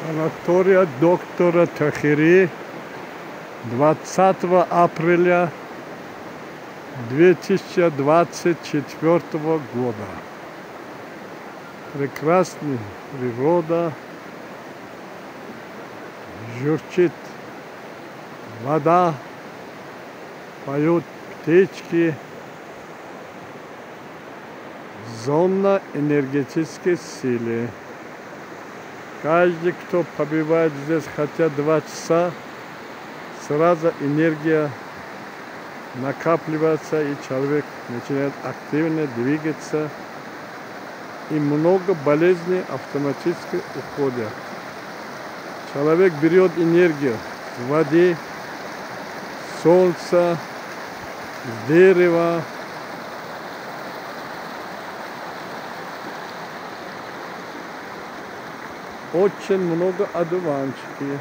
Санатория доктора Тахири 20 апреля 2024 года. Прекрасная природа, журчит вода, поют птички. Зона энергетической силы. Каждый, кто побывает здесь хотя 2 часа, сразу энергия накапливается, и человек начинает активно двигаться, и много болезней автоматически уходят. Человек берет энергию с воды, с солнца, с дерева. Очень много одуванчики.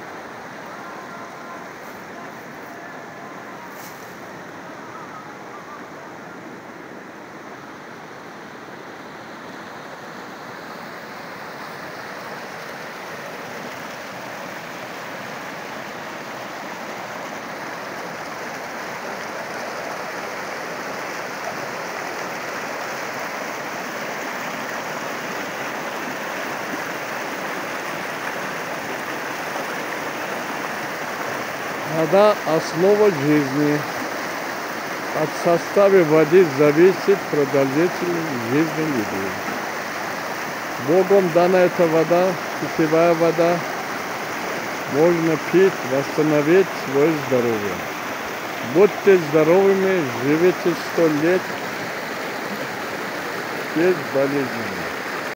Вода – основа жизни. От состава воды зависит продолжительность жизни людей. Богом дана эта вода, питьевая вода, можно пить, восстановить свое здоровье. Будьте здоровыми, живите 100 лет без болезней.